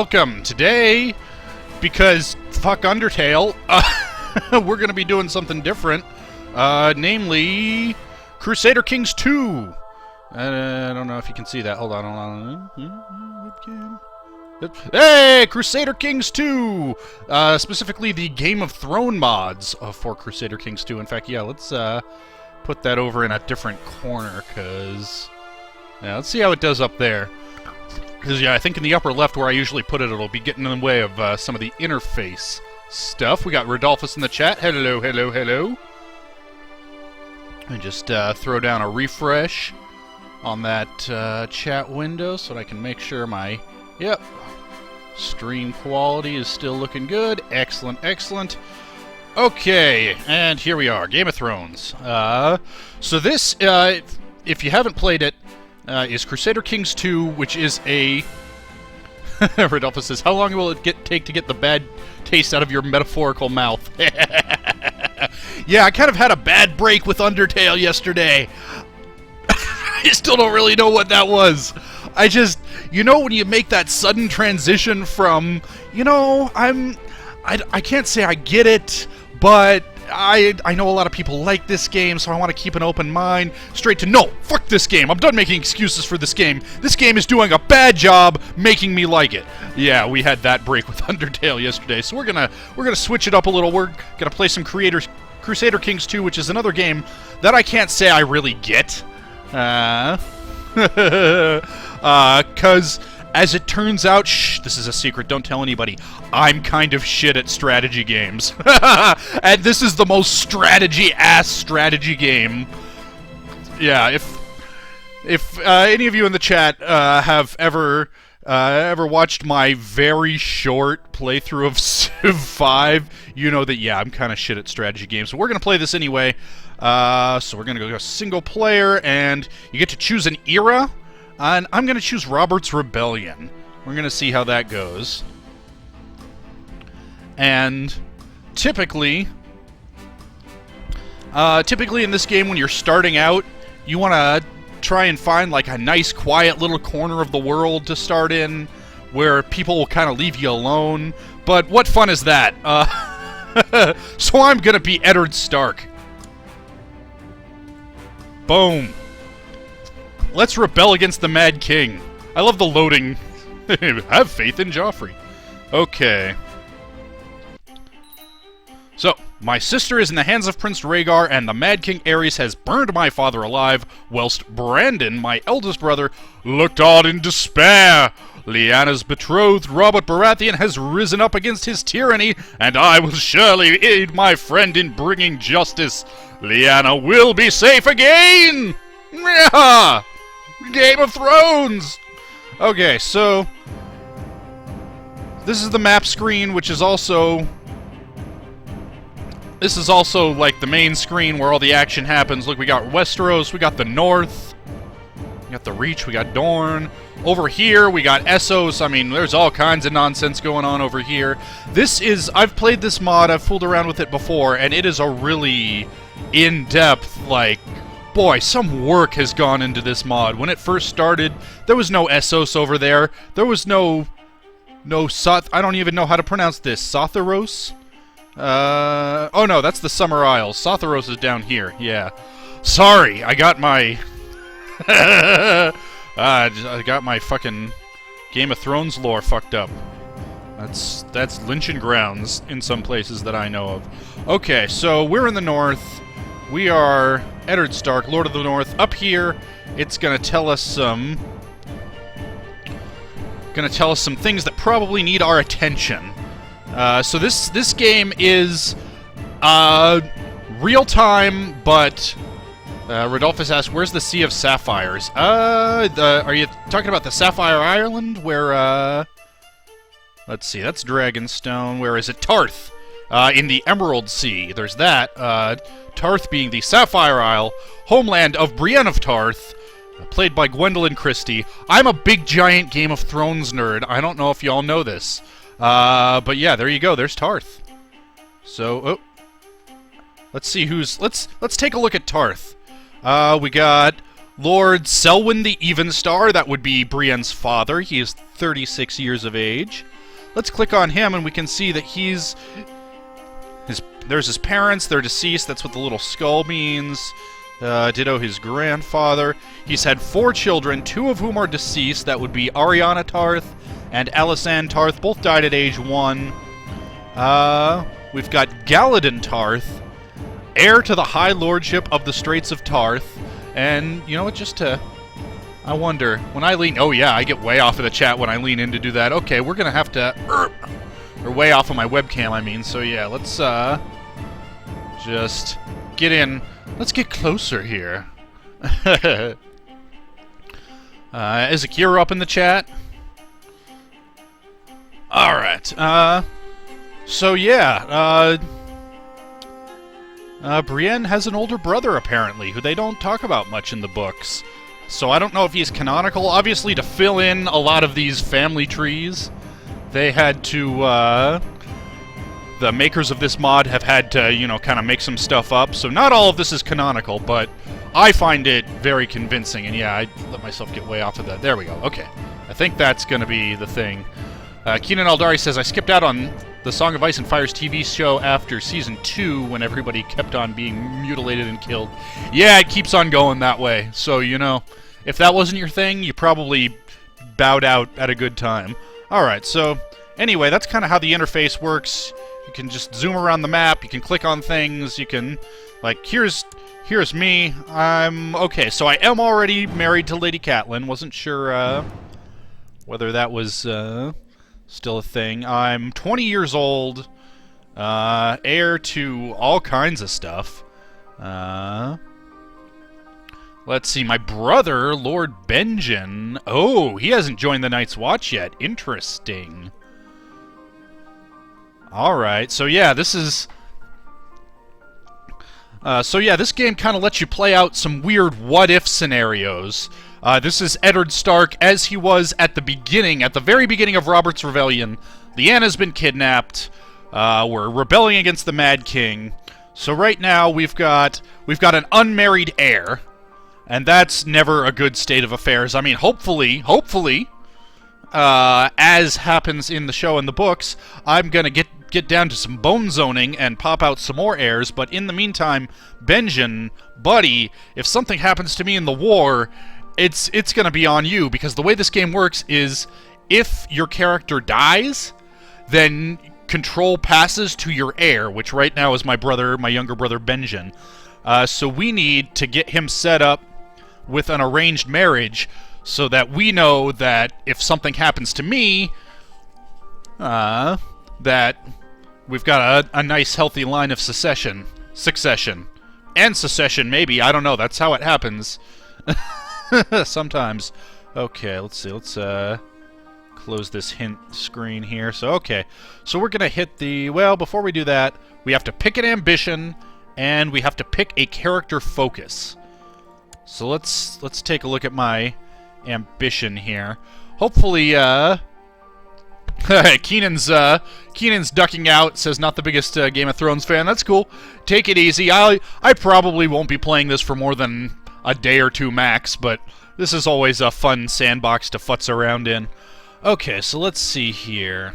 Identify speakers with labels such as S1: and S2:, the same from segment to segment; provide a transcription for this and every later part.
S1: Welcome. Today, because fuck Undertale, we're going to be doing something different, namely Crusader Kings 2. I don't know if you can see that. Hold on. Webcam. Hey, Crusader Kings 2! Specifically the Game of Thrones mods for Crusader Kings 2. In fact, yeah, let's put that over in a different corner, because... Yeah, let's see how it does up there. Because, yeah, I think in the upper left where I usually put it, it'll be getting in the way of some of the interface stuff. We got Rodolphus in the chat. Hello, hello, hello. And just throw down a refresh on that chat window so that I can make sure my... Yep. Stream quality is still looking good. Excellent, excellent. Okay, and here we are. Game of Thrones. So this, if you haven't played it, is Crusader Kings 2, which is a... Rodolphus says, how long will it take to get the bad taste out of your metaphorical mouth? Yeah, I kind of had a bad break with Undertale yesterday. I still don't really know what that was. I just... You know when you make that sudden transition from, you know, I can't say I get it, but... I know a lot of people like this game, so I want to keep an open mind. Straight to, no, fuck this game. I'm done making excuses for this game. This game is doing a bad job making me like it. Yeah, we had that break with Undertale yesterday, so we're gonna switch it up a little. We're gonna play some Crusader Kings 2, which is another game that I can't say I really get. Cause as it turns out, shh, this is a secret, don't tell anybody, I'm kind of shit at strategy games. And this is the most strategy-ass strategy game. Yeah, if any of you in the chat have ever watched my very short playthrough of Civ 5, you know that, yeah, I'm kind of shit at strategy games. So we're going to play this anyway. So we're going to go single player, and you get to choose an era. And I'm going to choose Robert's Rebellion. We're going to see how that goes. And typically in this game when you're starting out, you want to try and find like a nice quiet little corner of the world to start in where people will kind of leave you alone. But what fun is that? So I'm going to be Eddard Stark. Boom. Let's rebel against the Mad King. I love the loading. Have faith in Joffrey. Okay. So, my sister is in the hands of Prince Rhaegar, and the Mad King Aerys has burned my father alive, whilst Brandon, my eldest brother, looked on in despair. Lyanna's betrothed, Robert Baratheon, has risen up against his tyranny, and I will surely aid my friend in bringing justice. Lyanna will be safe again! Yeah! Game of Thrones! Okay, so... This is the map screen, which is also... This is also, like, the main screen where all the action happens. Look, we got Westeros, we got the North, we got the Reach, we got Dorne. Over here, we got Essos. I mean, there's all kinds of nonsense going on over here. This is... I've played this mod, I've fooled around with it before, and it is a really in-depth, like... Boy, some work has gone into this mod. When it first started, there was no Essos over there. There was no Soth... I don't even know how to pronounce this. Sotheros? Oh no, that's the Summer Isles. Sotheros is down here, yeah. Sorry, I got my... I got my fucking Game of Thrones lore fucked up. That's lynching grounds in some places that I know of. Okay, so we're in the north. We are Eddard Stark, Lord of the North. Up here, it's gonna tell us some things that probably need our attention. So this game is real time, but Rodolphus asks, "Where's the Sea of Sapphires?" Are you talking about the Sapphire Island? Where let's see, that's Dragonstone. Where is it? Tarth. In the Emerald Sea. There's that. Tarth being the Sapphire Isle, homeland of Brienne of Tarth, played by Gwendolyn Christie. I'm a big, giant Game of Thrones nerd. I don't know if y'all know this. But yeah, there you go. There's Tarth. So, oh. Let's see who's... Let's take a look at Tarth. We got Lord Selwyn the Evenstar, that would be Brienne's father. He is 36 years of age. Let's click on him and we can see that there's his parents, they're deceased, that's what the little skull means. Ditto his grandfather. He's had 4 children, 2 of whom are deceased. That would be Ariana Tarth and Alysanne Tarth, both died at age 1. We've got Galladon Tarth, heir to the High Lordship of the Straits of Tarth. And, you know what, I wonder, when I lean... Oh, yeah, I get way off of the chat when I lean in to do that. Okay, we're gonna have to... Or way off of my webcam, I mean. So, yeah, let's, just get in. Let's get closer here. Is Akira up in the chat? Alright, so, yeah, Brienne has an older brother, apparently, who they don't talk about much in the books. So I don't know if he's canonical. Obviously, to fill in a lot of these family trees, they had to, the makers of this mod have had to, you know, kind of make some stuff up. So not all of this is canonical, but I find it very convincing. And yeah, I let myself get way off of that. There we go. Okay. I think that's going to be the thing. Keenan Aldari says, I skipped out on the Song of Ice and Fire's TV show after Season 2 when everybody kept on being mutilated and killed. Yeah, it keeps on going that way. So, you know, if that wasn't your thing, you probably bowed out at a good time. Alright, so anyway, that's kind of how the interface works. You can just zoom around the map, you can click on things, you can, like, here's me. Okay, so I am already married to Lady Catelyn. Wasn't sure, whether that was, still a thing. I'm 20 years old, heir to all kinds of stuff. Let's see, my brother, Lord Benjen. Oh, he hasn't joined the Night's Watch yet. Interesting. Alright, so yeah, this is... this game kind of lets you play out some weird what-if scenarios. This is Eddard Stark as he was at the beginning, at the very beginning of Robert's Rebellion. Lyanna's been kidnapped. We're rebelling against the Mad King. So right now we've got an unmarried heir, and that's never a good state of affairs. I mean, hopefully, as happens in the show and the books, I'm gonna get down to some bone zoning and pop out some more heirs, but in the meantime, Benjen, buddy, if something happens to me in the war, it's gonna be on you, because the way this game works is, if your character dies, then control passes to your heir, which right now is my younger brother, Benjen. So we need to get him set up with an arranged marriage, so that we know that if something happens to me, that we've got a nice healthy line of succession, and secession maybe, I don't know, that's how it happens. Sometimes. Okay, let's see, let's close this hint screen here. So okay, so we're gonna hit the, well, before we do that, we have to pick an ambition, and we have to pick a character focus. So let's take a look at my ambition here. Hopefully, Keenan's ducking out, says not the biggest Game of Thrones fan. That's cool. Take it easy. I probably won't be playing this for more than a day or two max, but this is always a fun sandbox to futz around in. Okay, so let's see here.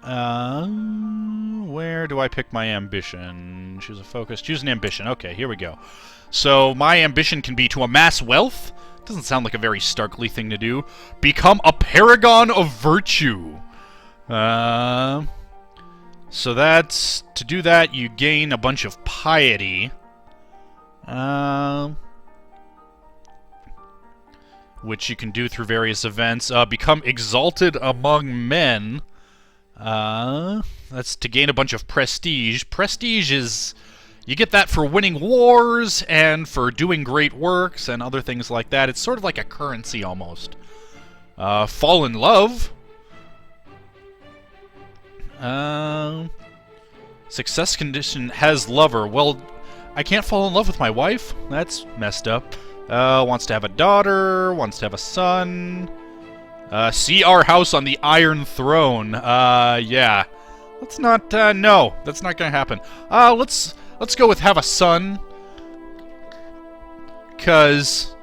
S1: Where do I pick my ambition? Choose a focus. Choose an ambition. Okay, here we go. So my ambition can be to amass wealth. Doesn't sound like a very Starkly thing to do. Become a paragon of virtue. So that's... To do that, you gain a bunch of piety. Which you can do through various events. Become exalted among men. That's to gain a bunch of prestige. Prestige is... You get that for winning wars, and for doing great works, and other things like that. It's sort of like a currency, almost. Fall in love. Success condition has lover. Well, I can't fall in love with my wife? That's messed up. Wants to have a daughter, wants to have a son. See our house on the Iron Throne. Yeah. Let's not, no. That's not gonna happen. Let's go with have a son. 'Cause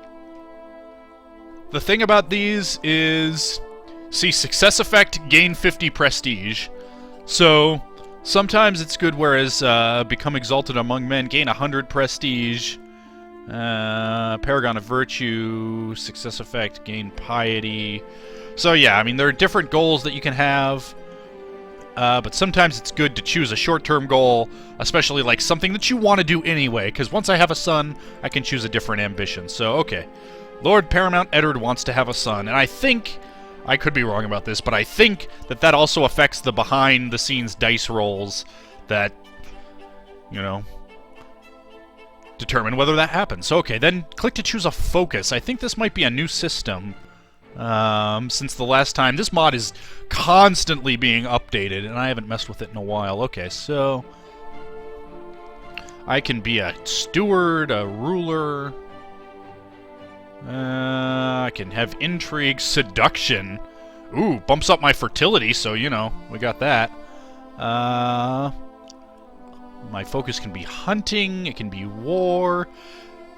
S1: the thing about these is, see, success effect, gain 50 prestige. So sometimes it's good, whereas become exalted among men, gain 100 prestige. Paragon of virtue, success effect, gain piety. So yeah, I mean, there are different goals that you can have. But sometimes it's good to choose a short-term goal, especially like something that you want to do anyway, because once I have a son, I can choose a different ambition. So, okay. Lord Paramount Eddard wants to have a son, and I think, I could be wrong about this, but I think that that also affects the behind-the-scenes dice rolls that, you know, determine whether that happens. So, okay, then click to choose a focus. I think this might be a new system. Since the last time. This mod is constantly being updated, and I haven't messed with it in a while. Okay, so I can be a steward, a ruler. I can have intrigue, seduction. Ooh, bumps up my fertility, so, you know, we got that. My focus can be hunting, it can be war,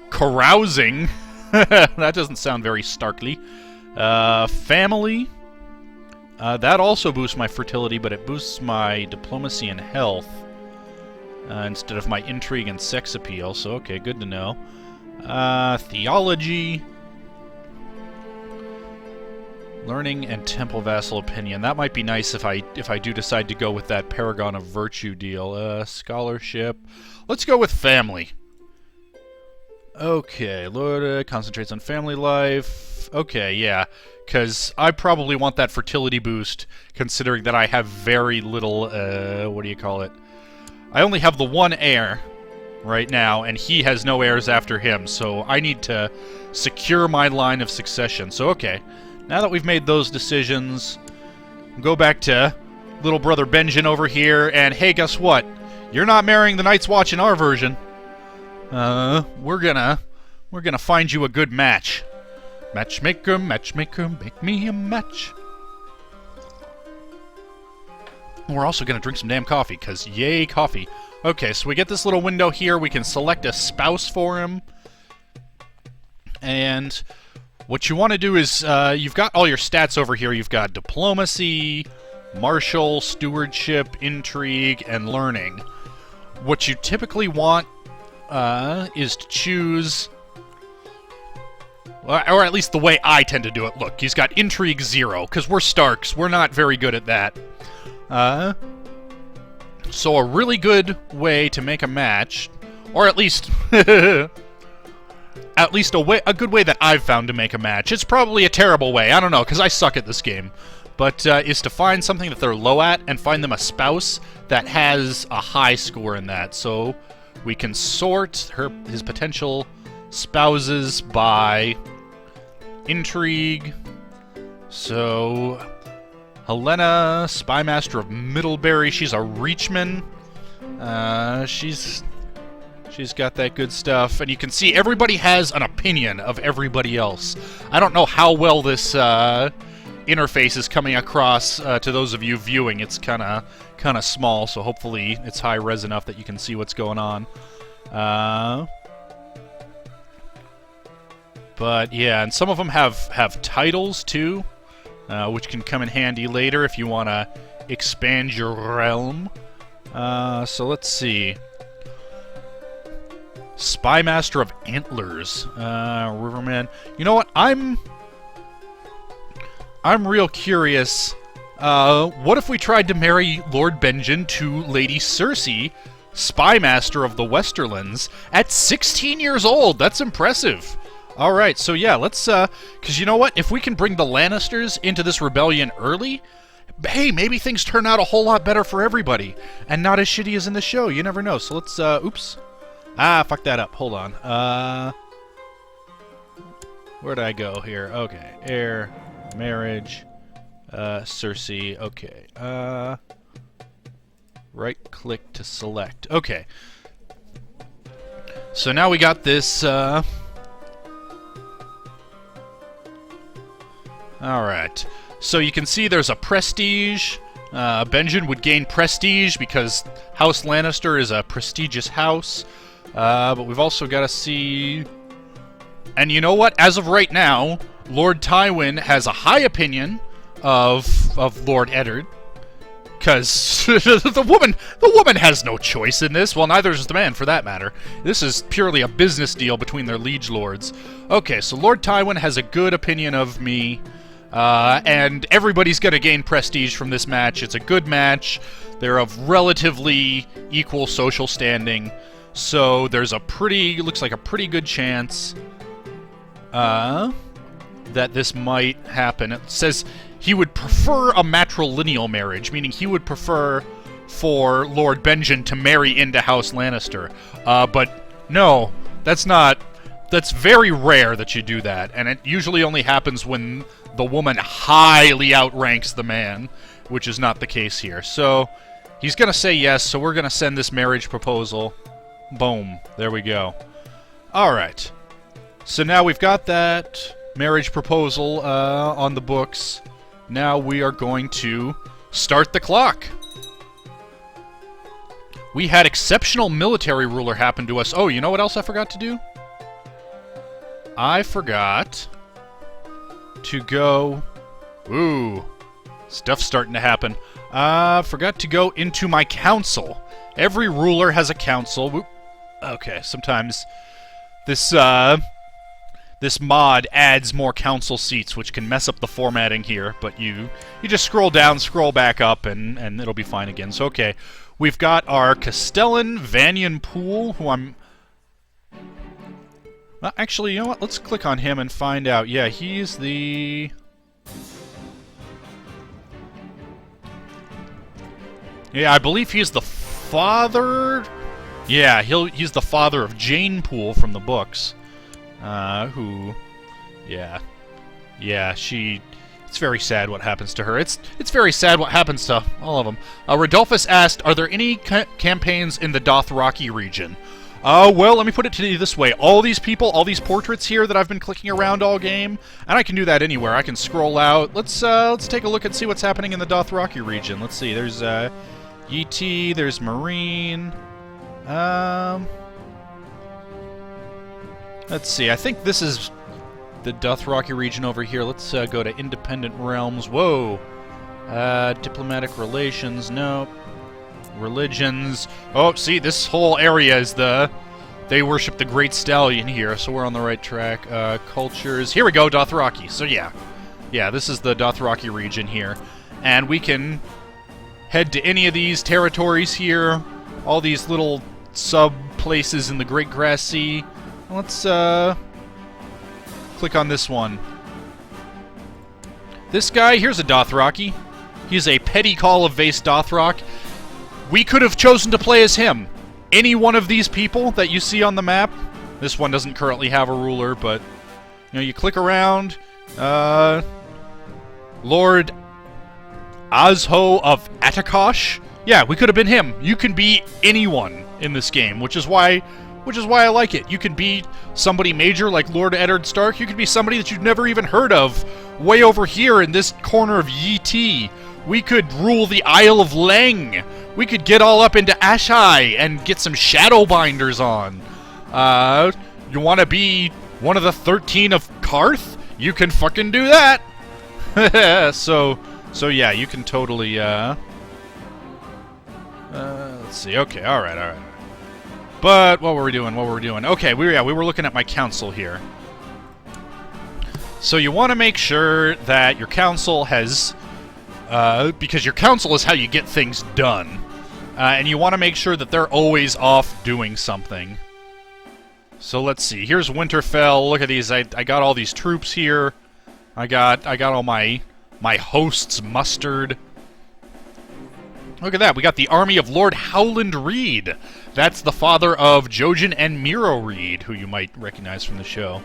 S1: carousing. That doesn't sound very Starkly. Family. That also boosts my fertility, but it boosts my diplomacy and health instead of my intrigue and sex appeal. So, okay, good to know. Theology. Learning and temple vassal opinion. That might be nice if I do decide to go with that Paragon of Virtue deal. Scholarship. Let's go with family. Okay, Lord concentrates on family life. Okay, yeah, because I probably want that fertility boost, considering that I have very little, what do you call it? I only have the one heir right now, and he has no heirs after him, so I need to secure my line of succession. So, okay, now that we've made those decisions, go back to little brother Benjen over here, and hey, guess what? You're not marrying the Night's Watch in our version. We're gonna find you a good match. Matchmaker, matchmaker, make me a match. We're also gonna drink some damn coffee, because yay, coffee. Okay, so we get this little window here. We can select a spouse for him. And what you want to do is, you've got all your stats over here. You've got diplomacy, martial, stewardship, intrigue, and learning. What you typically want is to choose, or at least the way I tend to do it. Look, he's got intrigue 0, because we're Starks. We're not very good at that. So a really good way to make a match, or at least a good way that I've found to make a match. It's probably a terrible way, I don't know, because I suck at this game. But is to find something that they're low at and find them a spouse that has a high score in that. So we can sort his potential spouses by intrigue. So Helena, Spymaster of Middlebury, she's a Reachman. She's got that good stuff. And you can see everybody has an opinion of everybody else. I don't know how well this interface is coming across to those of you viewing. It's kind of small, so hopefully it's high res enough that you can see what's going on. But yeah, and some of them have titles too, which can come in handy later if you want to expand your realm. So let's see. Spymaster of Antlers, Riverman. You know what? I'm real curious. What if we tried to marry Lord Benjen to Lady Cersei, Spymaster of the Westerlands, at 16 years old? That's impressive. Alright, so yeah, let's, because you know what? If we can bring the Lannisters into this rebellion early, hey, maybe things turn out a whole lot better for everybody, and not as shitty as in the show. You never know. So let's, oops. Ah, fuck that up. Hold on. Where'd I go here? Okay, heir, marriage, Cersei, okay. Right-click to select. Okay. So now we got this, Alright. So you can see there's a prestige. Benjen would gain prestige because House Lannister is a prestigious house. But we've also got to see And you know what? As of right now, Lord Tywin has a high opinion of Lord Eddard. Because the woman has no choice in this. Well, neither does the man, for that matter. This is purely a business deal between their liege lords. Okay, so Lord Tywin has a good opinion of me, and everybody's going to gain prestige from this match. It's a good match. They're of relatively equal social standing, so there's looks like a pretty good chance that this might happen. It says he would prefer a matrilineal marriage, meaning he would prefer for Lord Benjen to marry into House Lannister. But no, that's very rare that you do that, and it usually only happens when the woman highly outranks the man, which is not the case here. So he's going to say yes, so we're going to send this marriage proposal. Boom. There we go. Alright. So now we've got that marriage proposal on the books. Now we are going to start the clock. We had exceptional military ruler happen to us. Oh, you know what else I forgot to do? I forgot to go... Ooh, stuff's starting to happen. Forgot to go into my council. Every ruler has a council. Whoop. Okay, sometimes this mod adds more council seats, which can mess up the formatting here, but you just scroll down, scroll back up, and it'll be fine again. So, okay, we've got our Castellan Vanyan Pool, who I'm... actually, you know what? Let's click on him and find out. Yeah, he's the... Yeah, I believe he's the father... Yeah, he's the father of Jane Poole from the books. Who... Yeah, she... It's very sad what happens to her. It's very sad what happens to all of them. Rodolphus asked, are there any campaigns in the Dothraki region? Well, let me put it to you this way. All these people, all these portraits here that I've been clicking around all game, and I can do that anywhere. I can scroll out. Let's take a look and see what's happening in the Dothraki region. Let's see. There's, Yeti, there's Marine. Let's see. I think this is the Dothraki region over here. Let's go to Independent Realms. Whoa. Diplomatic relations. Nope. Religions. Oh, see, this whole area is they worship the Great Stallion here, so we're on the right track. Cultures. Here we go, Dothraki. So, yeah. Yeah, this is the Dothraki region here. And we can head to any of these territories here. All these little sub-places in the Great Grass Sea. Let's, click on this one. This guy, here's a Dothraki. He's a petty Call of Vase Dothrak. We could have chosen to play as him. Any one of these people that you see on the map. This one doesn't currently have a ruler, but you know, you click around. Lord Azho of Atakosh. Yeah, we could have been him. You can be anyone in this game, which is why I like it. You can be somebody major like Lord Eddard Stark. You could be somebody that you've never even heard of. Way over here in this corner of Yeti. We could rule the Isle of Leng. We could get all up into Ashai and get some Shadowbinders on. You want to be one of the 13 of Karth? You can fucking do that. So yeah, you can totally, let's see. Okay, alright. But what were we doing? Okay, we were looking at my council here. So you want to make sure that your council has... because your council is how you get things done. And you want to make sure that they're always off doing something. So let's see. Here's Winterfell. Look at these. I got all these troops here. I got all my hosts mustered. Look at that. We got the army of Lord Howland Reed. That's the father of Jojen and Miro Reed, who you might recognize from the show.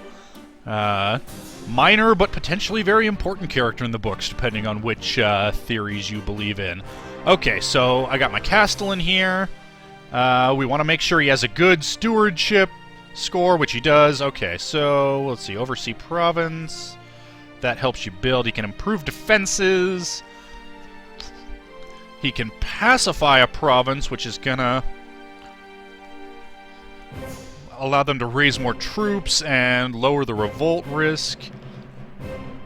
S1: Minor, but potentially very important character in the books, depending on which theories you believe in. Okay, so I got my Castellan here. We want to make sure he has a good stewardship score, which he does. Okay, so let's see. Oversee province. That helps you build. He can improve defenses. He can pacify a province, which is gonna... allow them to raise more troops and lower the revolt risk.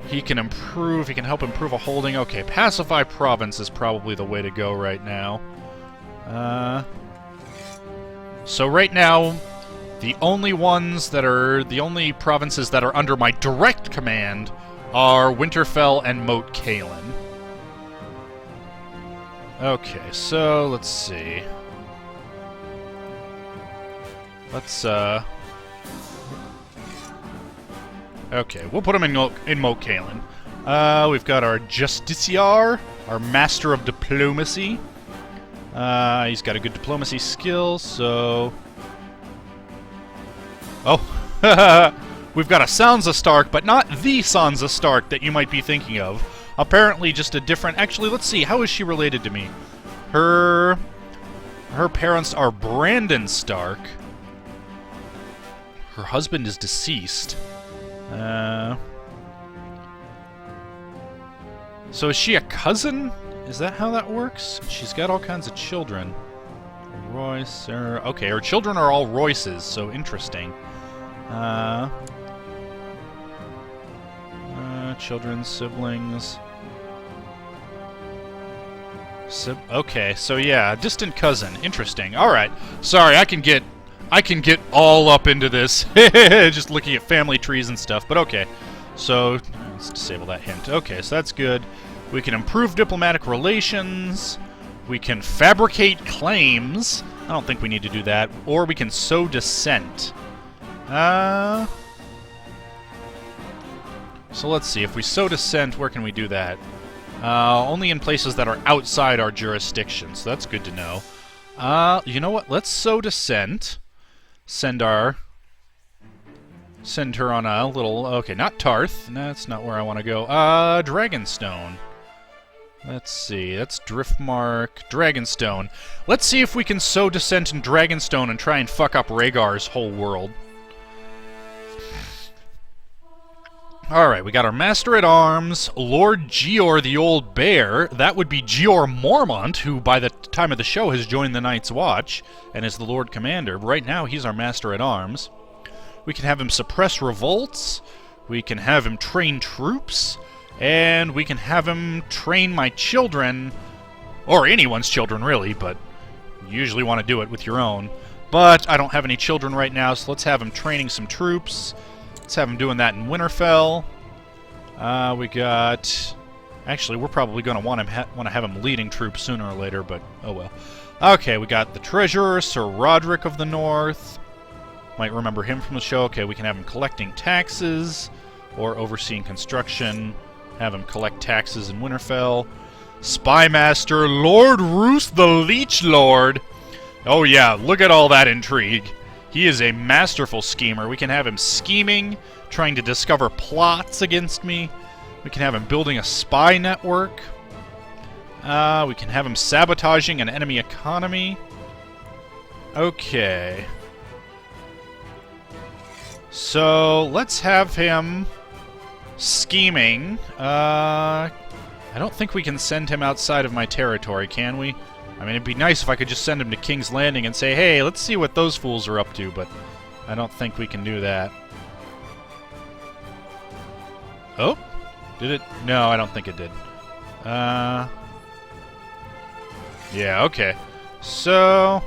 S1: He can help improve a holding. Okay, pacify province is probably the way to go right now. So right now, the only provinces that are under my direct command are Winterfell and Moat Cailin. Okay, so let's see. Okay, we'll put him in Moat Cailin. We've got our Justiciar, our Master of Diplomacy. He's got a good diplomacy skill, so... Oh, we've got a Sansa Stark, but not the Sansa Stark that you might be thinking of. Apparently just a different... Actually, let's see, how is she related to me? Her parents are Brandon Stark. Her husband is deceased. So is she a cousin? Is that how that works? She's got all kinds of children. Royce, okay, her children are all Royces, so interesting. Children, siblings. Okay, so yeah, distant cousin. Interesting. Alright. Sorry, I can get all up into this. Just looking at family trees and stuff, but okay. So, let's disable that hint. Okay, so that's good. We can improve diplomatic relations. We can fabricate claims. I don't think we need to do that. Or we can sow dissent. So let's see. If we sow dissent, where can we do that? Only in places that are outside our jurisdiction, so that's good to know. You know what? Let's sow dissent. Send her on a little... Okay, not Tarth. No, that's not where I want to go. Dragonstone. Let's see. That's Driftmark. Dragonstone. Let's see if we can sow dissent in Dragonstone and try and fuck up Rhaegar's whole world. Alright, we got our Master-at-Arms, Lord Gior the Old Bear. That would be Gior Mormont, who by the time of the show has joined the Night's Watch and is the Lord Commander. But right now, he's our Master-at-Arms. We can have him suppress revolts, we can have him train troops, and we can have him train my children, or anyone's children really, but you usually want to do it with your own. But I don't have any children right now, so let's have him training some troops. Let's have him doing that in Winterfell. We got... Actually, we're probably going to want to have him leading troops sooner or later, but oh well. Okay, we got the Treasurer, Sir Roderick of the North. Might remember him from the show. Okay, we can have him collecting taxes or overseeing construction. Have him collect taxes in Winterfell. Spymaster, Lord Roose the Leech Lord. Oh yeah, look at all that intrigue. He is a masterful schemer. We can have him scheming, trying to discover plots against me. We can have him building a spy network. We can have him sabotaging an enemy economy. Okay. So, let's have him scheming. I don't think we can send him outside of my territory, can we? I mean, it'd be nice if I could just send him to King's Landing and say, hey, let's see what those fools are up to, but I don't think we can do that. Oh? Did it? No, I don't think it did. Yeah, okay. So...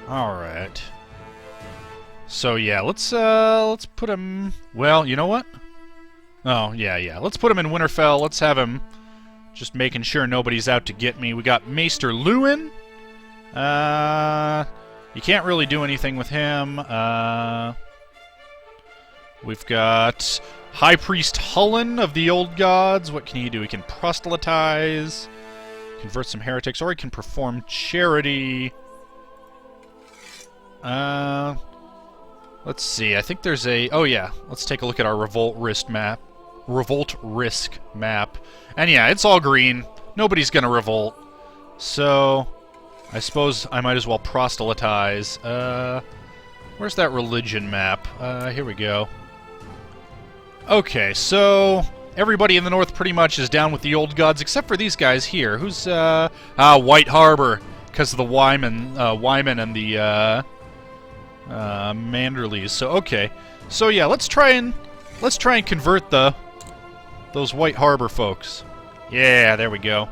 S1: Alright. So, yeah, let's put him... Well, you know what? Oh, yeah. Let's put him in Winterfell. Let's have him... Just making sure nobody's out to get me. We got Maester Lewin. You can't really do anything with him. We've got High Priest Hullen of the Old Gods. What can he do? He can proselytize, convert some heretics, or he can perform charity. Let's see. I think there's a... Oh, yeah. Let's take a look at our Revolt Risk map. And yeah, it's all green. Nobody's gonna revolt. So, I suppose I might as well proselytize. Where's that religion map? Here we go. Okay, so everybody in the north pretty much is down with the Old Gods, except for these guys here. Who's, White Harbor. because of the Wyman and the Manderleys. So okay, so yeah, let's try and convert those White Harbor folks. Yeah, there we go.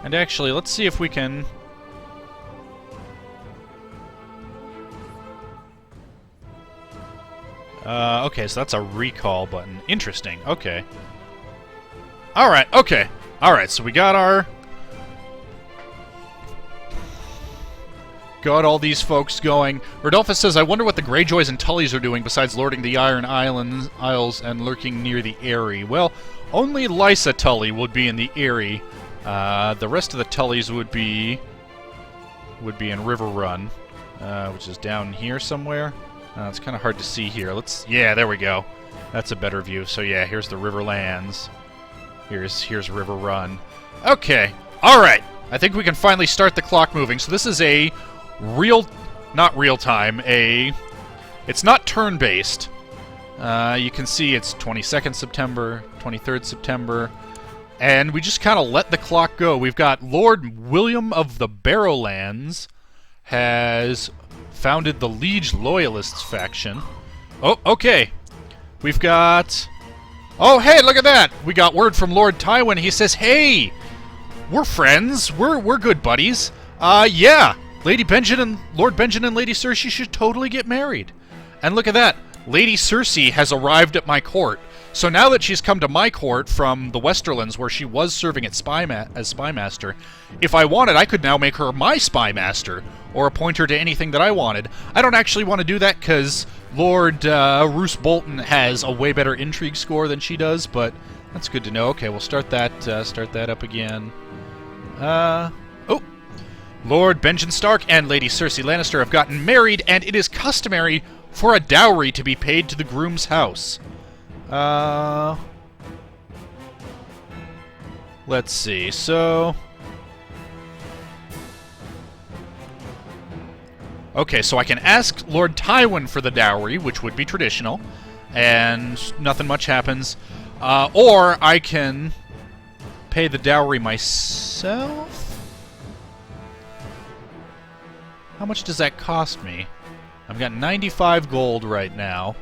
S1: And actually, let's see if we can. Okay, so that's a recall button. Interesting. Okay. All right. Okay. All right. So we got all these folks going. Rodolphus says, I wonder what the Greyjoys and Tullys are doing besides lording the Iron Isles and lurking near the Eyrie. Well, only Lysa Tully would be in the Eyrie. The rest of the Tullys would be in River Run, which is down here somewhere. It's kind of hard to see here. Yeah, there we go. That's a better view. So yeah, here's the Riverlands. Here's River Run. Okay. All right. I think we can finally start the clock moving. So this is a not real time. It's not turn-based. You can see it's 22nd September, 23rd September, and we just kind of let the clock go. We've got Lord William of the Barrowlands has founded the Liege Loyalists faction. Oh, okay. We've got... Oh, hey, look at that! We got word from Lord Tywin. He says, hey, we're friends. We're good buddies. Yeah, Lady Benjen and Lord Benjen and Lady Cersei should totally get married. And look at that. Lady Cersei has arrived at my court. So now that she's come to my court from the Westerlands, where she was serving as spymaster, if I wanted, I could now make her my spymaster, or appoint her to anything that I wanted. I don't actually want to do that because Lord Roose Bolton has a way better intrigue score than she does, but that's good to know. Okay, we'll start that up again. Oh, Lord Benjen Stark and Lady Cersei Lannister have gotten married, and it is customary for a dowry to be paid to the groom's house. Let's see, so... Okay, so I can ask Lord Tywin for the dowry, which would be traditional, and nothing much happens. Or I can pay the dowry myself? How much does that cost me? I've got 95 gold right now.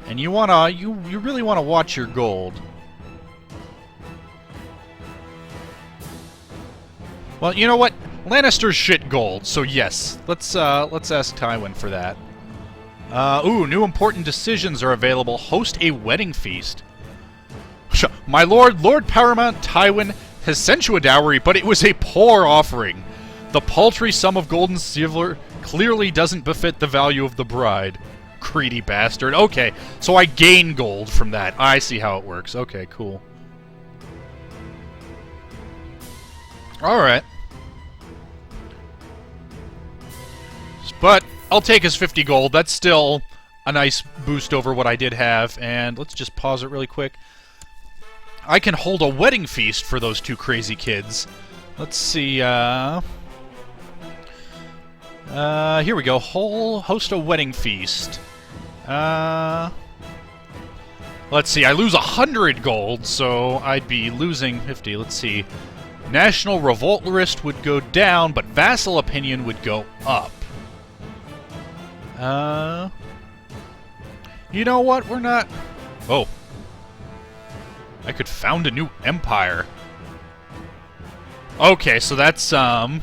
S1: And you really wanna watch your gold. Well, you know what? Lannister's shit gold, so yes. Let's ask Tywin for that. Ooh, new important decisions are available. Host a wedding feast. My lord, Lord Paramount Tywin has sent you a dowry, but it was a poor offering. The paltry sum of gold and silver clearly doesn't befit the value of the bride. Greedy bastard. Okay, so I gain gold from that. I see how it works. Okay, cool. Alright. But I'll take his 50 gold. That's still a nice boost over what I did have. And let's just pause it really quick. I can hold a wedding feast for those two crazy kids. Let's see, here we go. Host a wedding feast. Let's see, I lose 100 gold, so I'd be losing 50. Let's see. National Revolt List would go down, but Vassal Opinion would go up. You know what? We're not... Oh. I could found a new empire. Okay, so that's, that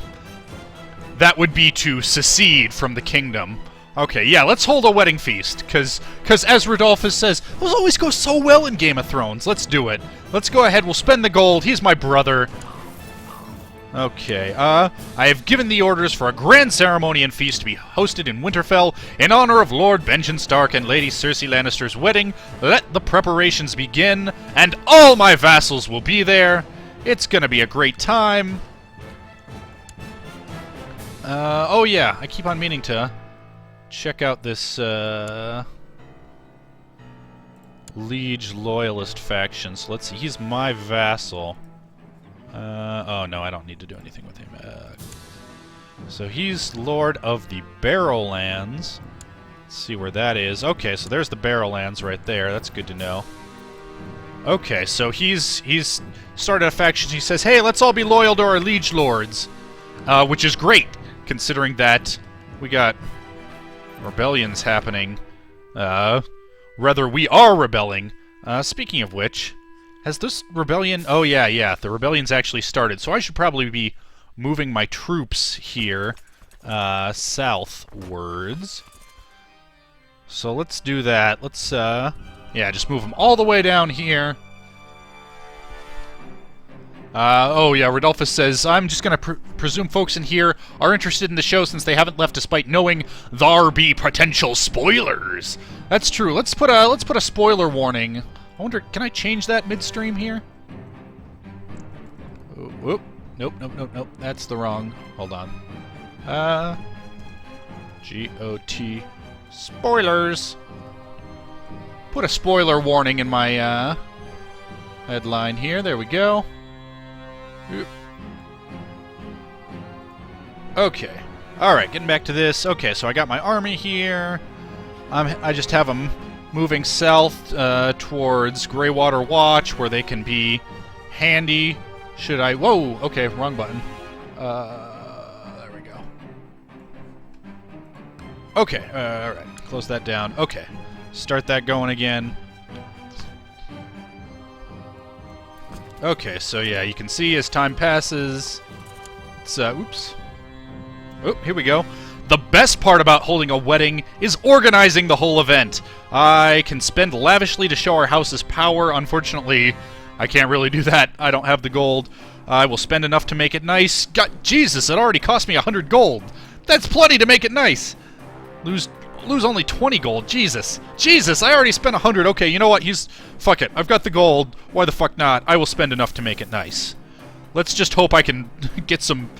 S1: would be to secede from the kingdom. Okay, yeah, let's hold a wedding feast, because as Rodolphus says, those always go so well in Game of Thrones. Let's do it. Let's go ahead, we'll spend the gold. He's my brother. Okay, I have given the orders for a grand ceremony and feast to be hosted in Winterfell in honor of Lord Benjen Stark and Lady Cersei Lannister's wedding. Let the preparations begin, and all my vassals will be there. It's gonna be a great time. Oh yeah, I keep on meaning to check out this, Liege Loyalist faction. So let's see, he's my vassal. Oh no, I don't need to do anything with him. So he's Lord of the Barrowlands. Let's see where that is. Okay, so there's the Barrowlands right there. That's good to know. Okay, so he's started a faction. He says, hey, let's all be loyal to our liege lords. Which is great, considering that we got rebellions happening. Rather, we are rebelling. Speaking of which, has this rebellion... Oh, yeah, the rebellion's actually started. So I should probably be moving my troops here southwards. So let's do that. Let's, yeah, just move them all the way down here. Oh yeah, Rodolphus says, I'm just gonna presume folks in here are interested in the show since they haven't left despite knowing there be potential spoilers. That's true. Let's put a spoiler warning. I wonder, can I change that midstream here? Oh, whoop. Nope. That's the wrong. Hold on. GOT spoilers. Put a spoiler warning in my headline here. There we go. Okay. Alright, getting back to this. Okay, so I got my army here. I just have them moving south towards Greywater Watch, where they can be handy. Should I... Whoa! Okay, wrong button. There we go. Okay, alright. Close that down. Okay. Start that going again. Okay, so yeah, you can see as time passes, it's, oops. Oh, here we go. The best part about holding a wedding is organizing the whole event. I can spend lavishly to show our house's power. Unfortunately, I can't really do that. I don't have the gold. I will spend enough to make it nice. God, Jesus, it already cost me 100 gold. That's plenty to make it nice. Lose only 20 gold. Jesus, I already spent 100. Okay, you know what? Fuck it. I've got the gold. Why the fuck not? I will spend enough to make it nice. Let's just hope I can get some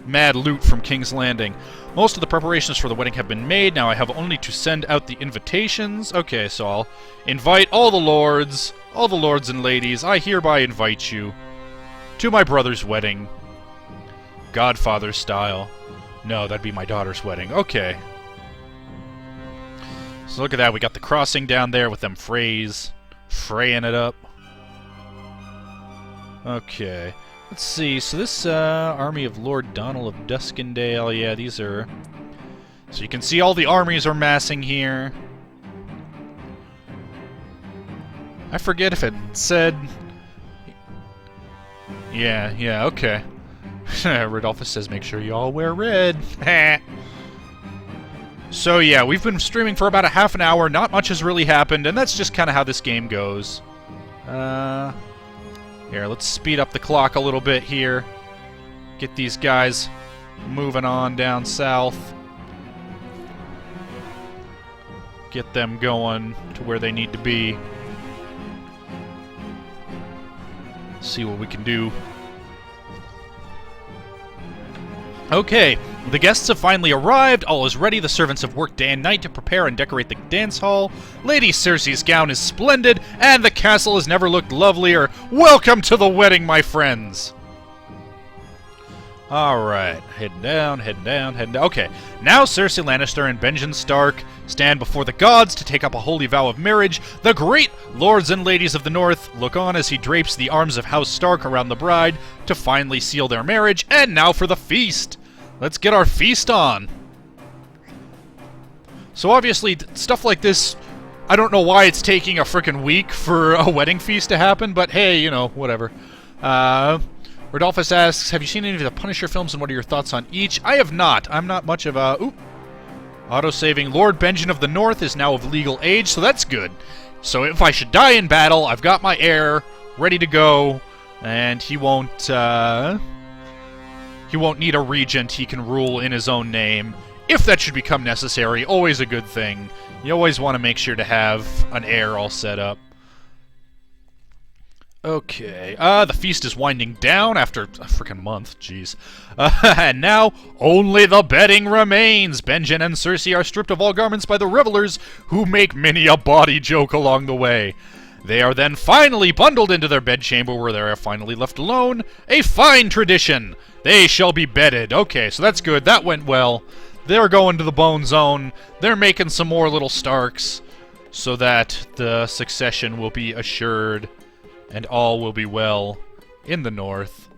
S1: mad loot from King's Landing. Most of the preparations for the wedding have been made. Now I have only to send out the invitations. Okay, so I'll invite all the lords and ladies. I hereby invite you to my brother's wedding. Godfather style. No, that'd be my daughter's wedding. Okay. So look at that, we got the crossing down there with them fraying it up. Okay, let's see, so this army of Lord Donald of Duskendale, yeah, these are... So you can see all the armies are massing here. I forget if it said... Yeah, okay. Rodolphus says make sure you all wear red. So yeah, we've been streaming for about a half an hour, not much has really happened, and that's just kind of how this game goes. Here, let's speed up the clock a little bit here. Get these guys moving on down south. Get them going to where they need to be. See what we can do. Okay, the guests have finally arrived. All is ready. The servants have worked day and night to prepare and decorate the dance hall. Lady Cersei's gown is splendid, and the castle has never looked lovelier. Welcome to the wedding, my friends. Alright, heading down. Okay, now Cersei Lannister and Benjen Stark stand before the gods to take up a holy vow of marriage. The great lords and ladies of the North look on as he drapes the arms of House Stark around the bride to finally seal their marriage. And now for the feast. Let's get our feast on. So obviously, stuff like this, I don't know why it's taking a frickin' week for a wedding feast to happen, but hey, you know, whatever. Rodolphus asks, have you seen any of the Punisher films and what are your thoughts on each? I have not. I'm not much of a... Oop. Auto-saving. Lord Benjen of the North is now of legal age, so that's good. So if I should die in battle, I've got my heir ready to go, and he won't need a regent. He can rule in his own name. If that should become necessary, always a good thing. You always want to make sure to have an heir all set up. Okay, the feast is winding down after a freaking month, jeez. And now, only the bedding remains. Benjen and Cersei are stripped of all garments by the revelers, who make many a bawdy joke along the way. They are then finally bundled into their bedchamber, where they are finally left alone. A fine tradition! They shall be bedded. Okay, so that's good, that went well. They're going to the bone zone. They're making some more little Starks, so that the succession will be assured. and all will be well in the north.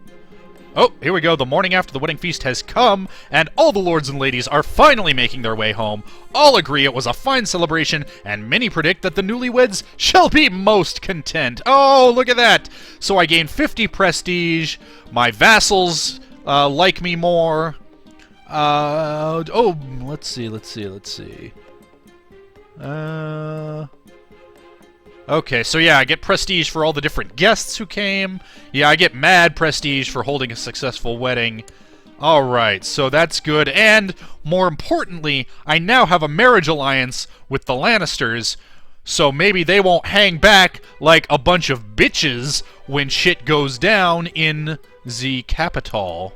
S1: Oh, here we go. The morning after the wedding feast has come, and all the lords and ladies are finally making their way home. All agree it was a fine celebration, and many predict that the newlyweds shall be most content. Oh, look at that! So I gained 50 prestige. My vassals like me more. Oh, let's see. Okay, so yeah, I get prestige for all the different guests who came. Yeah, I get mad prestige for holding a successful wedding. Alright, so that's good. And, more importantly, I now have a marriage alliance with the Lannisters, so maybe they won't hang back like a bunch of bitches when shit goes down in the capital.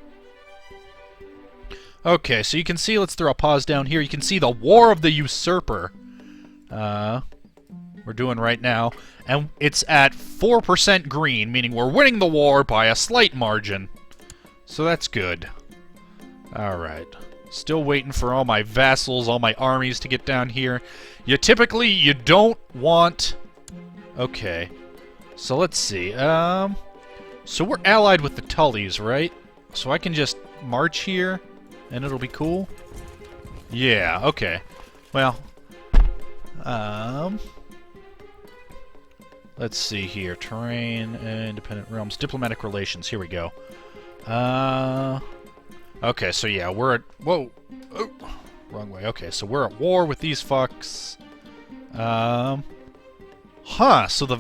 S1: Okay, so you can see, let's throw a pause down here, you can see the War of the Usurper. We're doing right now, and it's at 4% green, meaning we're winning the war by a slight margin. So that's good. Alright. Still waiting for all my vassals, all my armies to get down here. You don't want... Okay. So let's see. So we're allied with the Tullys, right? So I can just march here, and it'll be cool? Yeah, okay. Well... Let's see here. Terrain, independent realms, diplomatic relations. Here we go. Okay, so yeah, we're at... Whoa! Oh, wrong way. Okay, so we're at war with these fucks. Huh, so the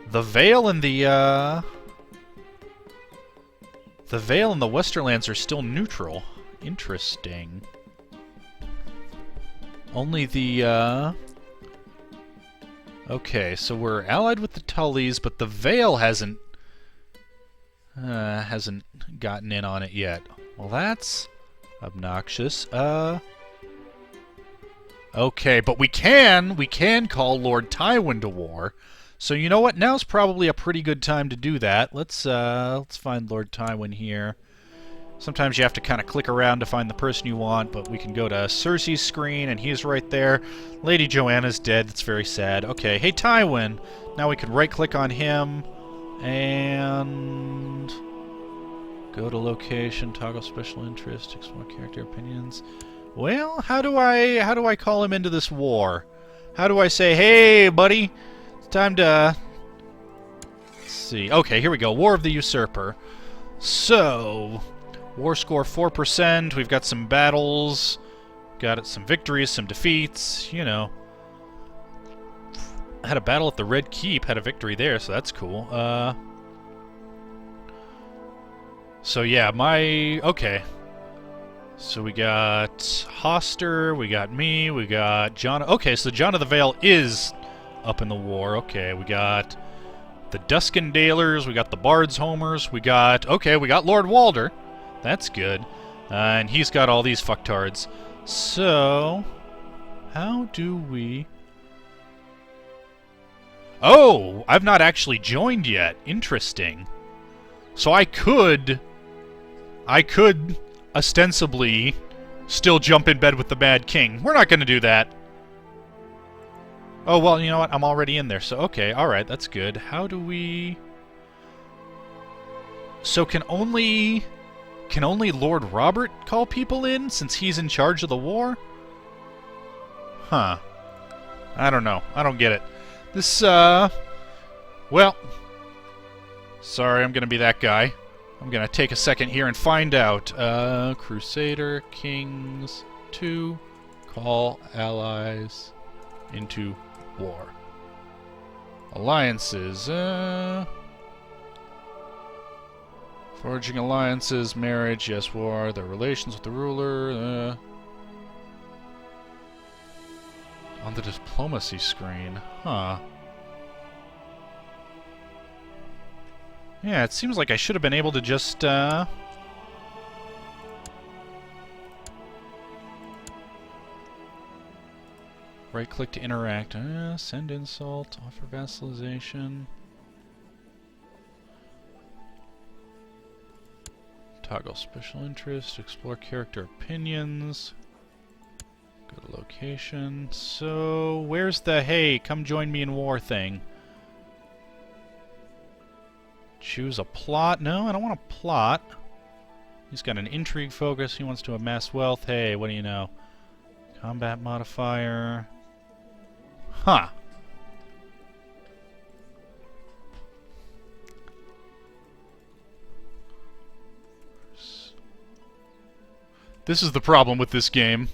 S1: Vale and the Vale and the Westerlands are still neutral. Interesting. Only the, Okay, so we're allied with the Tullys, but the Vale hasn't gotten in on it yet. Well, that's obnoxious. Okay, but we can call Lord Tywin to war. So you know what? Now's probably a pretty good time to do that. Let's find Lord Tywin here. Sometimes you have to kind of click around to find the person you want, but we can go to Cersei's screen, and he's right there. Lady Joanna's dead. That's very sad. Okay, hey, Tywin. Now we can right-click on him, and go to location, toggle special interest, explore character opinions. Well, how do I call him into this war? How do I say, hey, buddy, it's time to... Let's see. Okay, here we go. War of the Usurper. So... War score 4%, we've got some battles, got some victories, some defeats, you know. Had a battle at the Red Keep, had a victory there, so that's cool. So yeah, okay. So we got Hoster, we got me, we got John... Okay, so John of the Vale is up in the war. Okay, we got the Duskendalers, we got the Bards Homers, we got Lord Walder. That's good. And he's got all these fucktards. So, how do we... Oh! I've not actually joined yet. Interesting. So I could ostensibly still jump in bed with the Mad King. We're not going to do that. Oh, well, you know what? I'm already in there. So, okay. Alright, that's good. How do we... So can only Lord Robert call people in, since he's in charge of the war? Huh. I don't know. I don't get it. This, well... Sorry, I'm gonna be that guy. I'm gonna take a second here and find out. Crusader, Kings, 2, call allies into war. Alliances, Forging alliances, marriage, yes, war, their relations with the ruler, on the diplomacy screen, huh. Yeah, it seems like I should have been able to just, right-click to interact, send insult, offer vassalization. Toggle special interest, explore character opinions, go to location. So, where's the hey, come join me in war thing? Choose a plot. No, I don't want a plot. He's got an intrigue focus. He wants to amass wealth. Hey, what do you know? Combat modifier. Huh. This is the problem with this game.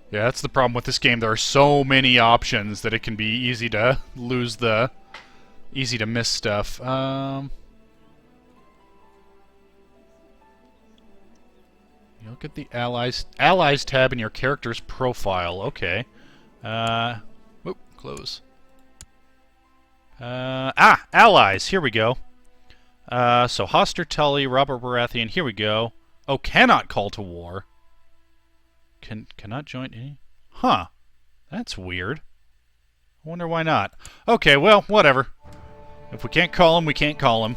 S1: Yeah, that's the problem with this game. There are so many options that it can be easy to lose the... easy to miss stuff. You look at the Allies tab in your character's profile. Okay. Whoop, close. Allies. Here we go. So Hoster Tully, Robert Baratheon. Here we go. Oh, cannot call to war. Cannot join any? Huh. That's weird. I wonder why not. Okay, well, whatever. If we can't call him, we can't call him.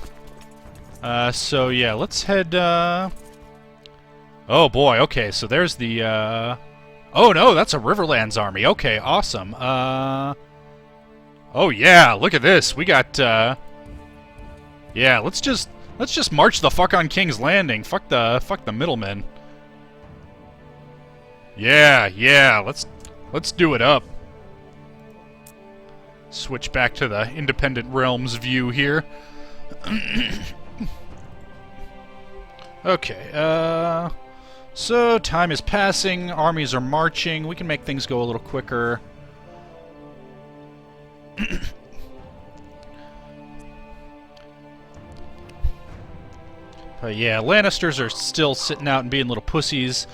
S1: So yeah, let's head, Oh boy, okay, so there's the, Oh no, that's a Riverlands army. Okay, awesome. Oh yeah, look at this. We got, Yeah, let's just march the fuck on King's Landing. Fuck the middlemen. Yeah, let's do it up. Switch back to the Independent Realms view here. Okay, so time is passing, armies are marching, we can make things go a little quicker. But yeah, Lannisters are still sitting out and being little pussies.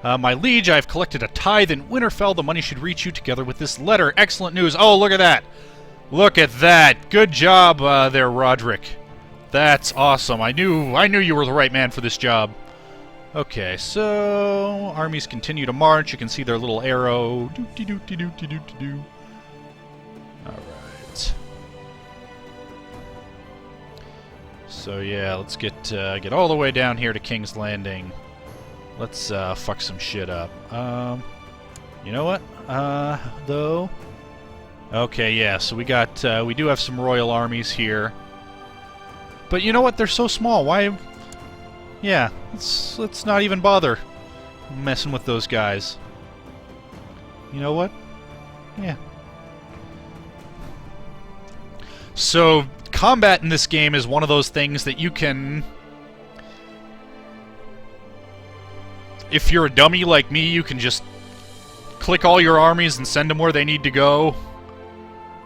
S1: My liege, I have collected a tithe in Winterfell. The money should reach you together with this letter. Excellent news. Oh, look at that. Look at that. Good job there, Roderick. That's awesome. I knew you were the right man for this job. Okay, so armies continue to march. You can see their little arrow. Doo-dee-doo-dee-doo-dee-doo-dee-doo. Alright. So yeah, let's get all the way down here to King's Landing. Let's fuck some shit up. You know what? Though. Okay, yeah. So we do have some royal armies here. But you know what? They're so small. Why? Yeah. Let's not even bother messing with those guys. You know what? Yeah. So combat in this game is one of those things that you can. If you're a dummy like me, you can just click all your armies and send them where they need to go.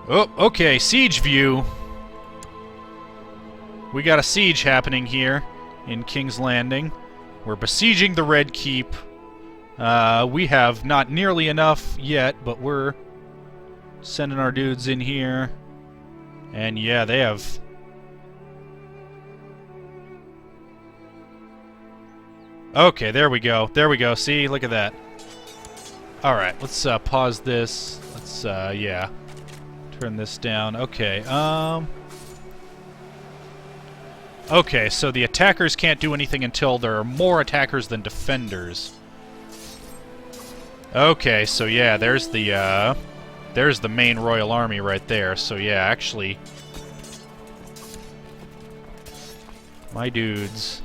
S1: Oh, okay, siege view. We got a siege happening here in King's Landing. We're besieging the Red Keep. We have not nearly enough yet, but we're sending our dudes in here. And yeah, they have... Okay, there we go. There we go. See? Look at that. Alright, let's pause this. Let's, yeah. Turn this down. Okay, Okay, so the attackers can't do anything until there are more attackers than defenders. Okay, so yeah, there's the main royal army right there. So yeah, actually... My dudes...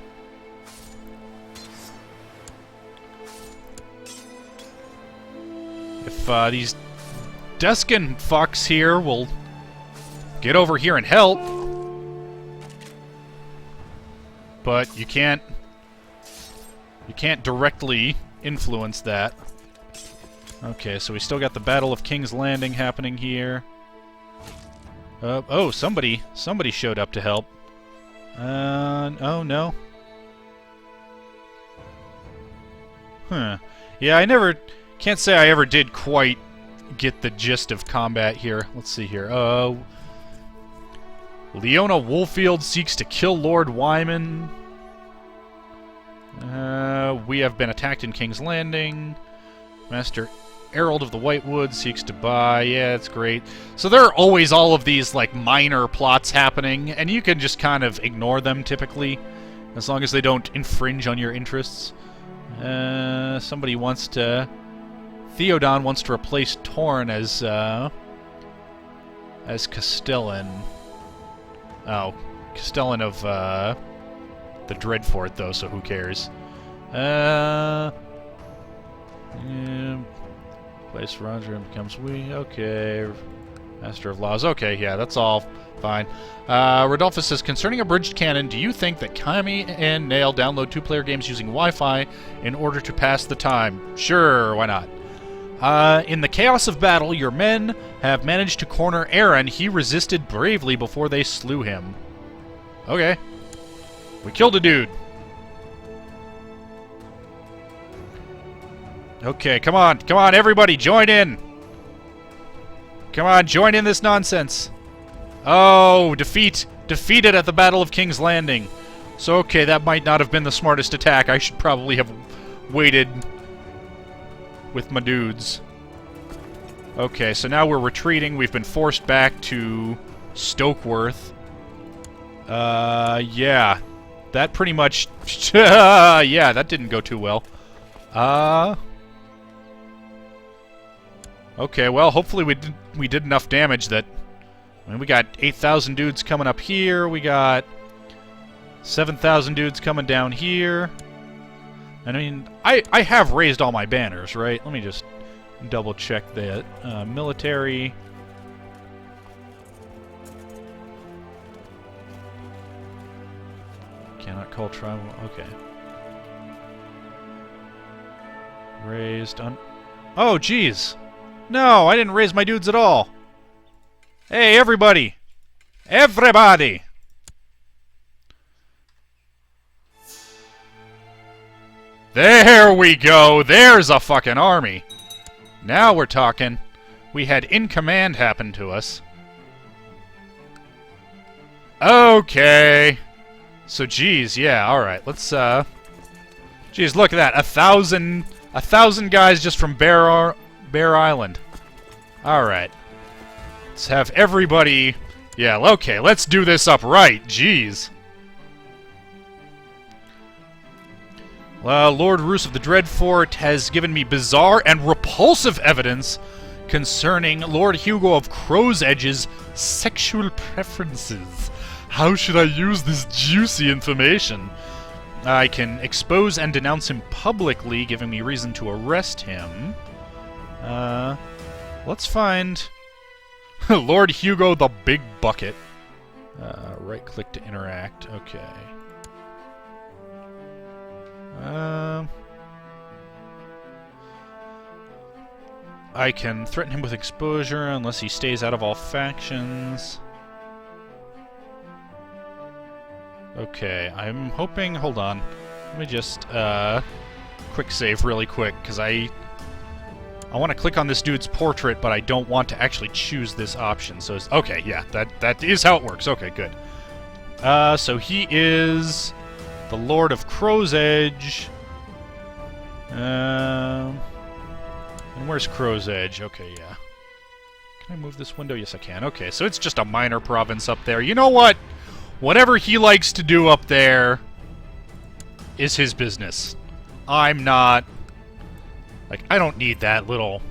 S1: If these Duskin fucks here will get over here and help. But you can't directly influence that. Okay, so we still got the Battle of King's Landing happening here. Oh, somebody showed up to help. Oh no. Huh. Yeah, can't say I ever did quite get the gist of combat here. Let's see here. Leona Woolfield seeks to kill Lord Wyman. We have been attacked in King's Landing. Master Herald of the Whitewood seeks to buy. Yeah, it's great. So there are always all of these, like, minor plots happening, and you can just kind of ignore them, typically. As long as they don't infringe on your interests. Somebody wants to... Theodan wants to replace Torn as Castellan. Oh, Castellan of, the Dreadfort, though, so who cares? Yeah, place Roger becomes we. Okay. Master of Laws. Okay, yeah, that's all fine. Rodolphus says, concerning Abridged Canon, do you think that Kami and Nail download two-player games using Wi-Fi in order to pass the time? Sure, why not? In the chaos of battle, your men have managed to corner Aaron. He resisted bravely before they slew him. Okay. We killed a dude. Okay, come on, everybody, join in! Come on, join in this nonsense! Oh, defeated at the Battle of King's Landing. So, okay, that might not have been the smartest attack. I should probably have waited with my dudes. Okay, so now we're retreating. We've been forced back to Stokeworth. Yeah. That pretty much... yeah, that didn't go too well. Okay, well, hopefully we did enough damage that... I mean, we got 8,000 dudes coming up here. We got 7,000 dudes coming down here. I mean, I have raised all my banners, right? Let me just double-check that. Military... Cannot call tribal... Okay. Raised on... Oh, jeez! No, I didn't raise my dudes at all! Hey, everybody! Everybody! There we go! There's a fucking army! Now we're talking. We had in command happen to us. Okay. So, geez, yeah, alright. Let's, geez, look at that. 1,000 guys just from Bear Island. Alright. Let's have everybody... Yeah, okay, let's do this up right. Jeez. Well, Lord Roos of the Dreadfort has given me bizarre and repulsive evidence concerning Lord Hugo of Crow's Edge's sexual preferences. How should I use this juicy information? I can expose and denounce him publicly, giving me reason to arrest him. Let's find Lord Hugo the Big Bucket. Right-click to interact. Okay. I can threaten him with exposure unless he stays out of all factions. Okay, I'm hoping... Hold on. Let me just, quick save really quick, because I want to click on this dude's portrait, but I don't want to actually choose this option. So, okay, yeah, that is how it works. Okay, good. So he is the Lord of Crow's Edge. And where's Crow's Edge? Okay, yeah. Can I move this window? Yes, I can. Okay, so it's just a minor province up there. You know what? Whatever he likes to do up there is his business. I'm not... Like, I don't need that little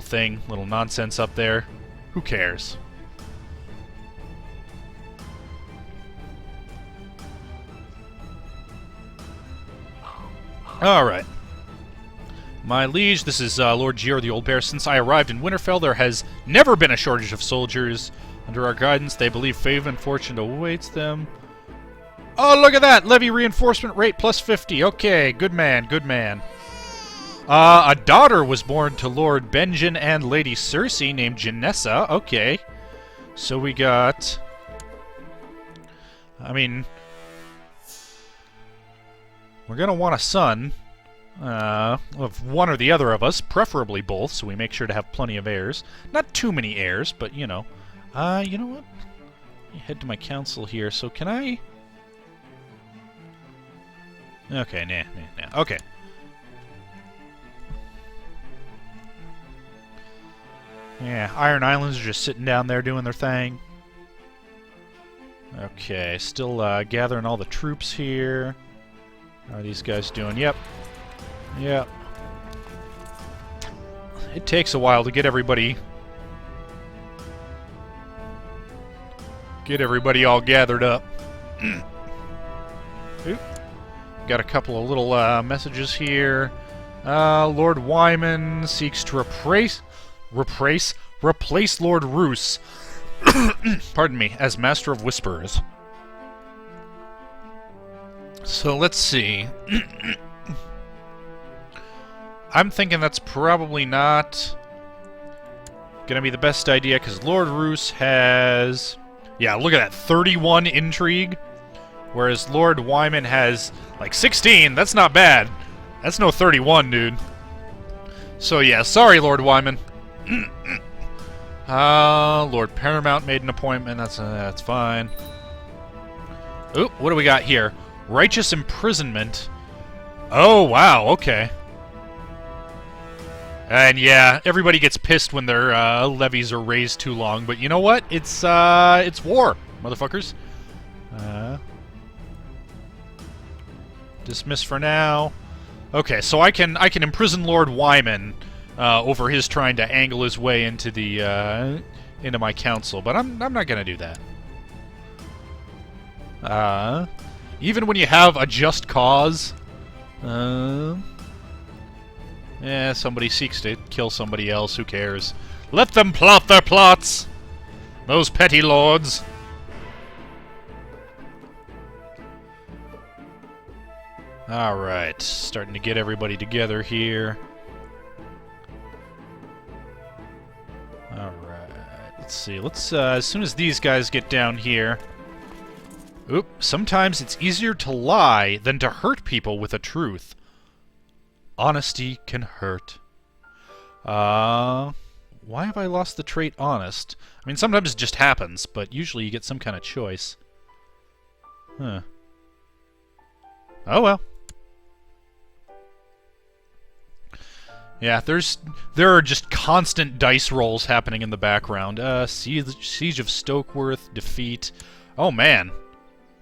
S1: thing, little nonsense up there. Who cares? Alright. My liege, this is Lord Gior the Old Bear. Since I arrived in Winterfell, there has never been a shortage of soldiers. Under our guidance, they believe fame and fortune awaits them. Oh, look at that! Levy reinforcement rate plus 50. Okay, good man, good man. A daughter was born to Lord Benjen and Lady Cersei named Janessa. Okay. So we got... I mean... We're gonna want a son. Of one or the other of us, preferably both, so we make sure to have plenty of heirs. Not too many heirs, but, you know. You know what? Let me head to my council here. So can I... Okay, nah. Okay. Yeah, Iron Islands are just sitting down there doing their thing. Okay, still gathering all the troops here. How are these guys doing? Yep. Yep. It takes a while to get everybody all gathered up. Oop. Got a couple of little messages here. Lord Wyman seeks to replace Lord Roos, pardon me, as Master of Whispers. So let's see. I'm thinking that's probably not gonna be the best idea, because Lord Roos has... Yeah, look at that, 31 intrigue, whereas Lord Wyman has, like, 16. That's not bad. That's no 31, dude. So yeah, sorry, Lord Wyman. Lord Paramount made an appointment. That's fine. Oop, what do we got here? Righteous imprisonment. Oh, wow, okay. And yeah, everybody gets pissed when their levies are raised too long, but you know what? It's war, motherfuckers. Dismiss for now. Okay, so I can imprison Lord Wyman over his trying to angle his way into the into my council, but I'm not gonna do that. Even when you have a just cause, yeah, somebody seeks to kill somebody else. Who cares? Let them plot their plots. Those petty lords. Alright, starting to get everybody together here. Alright, let's see. Let's, as soon as these guys get down here... Oop, sometimes it's easier to lie than to hurt people with a truth. Honesty can hurt. Why have I lost the trait honest? I mean, sometimes it just happens, but usually you get some kind of choice. Huh. Oh well. Yeah, there are just constant dice rolls happening in the background. Siege of Stokeworth, defeat. Oh man.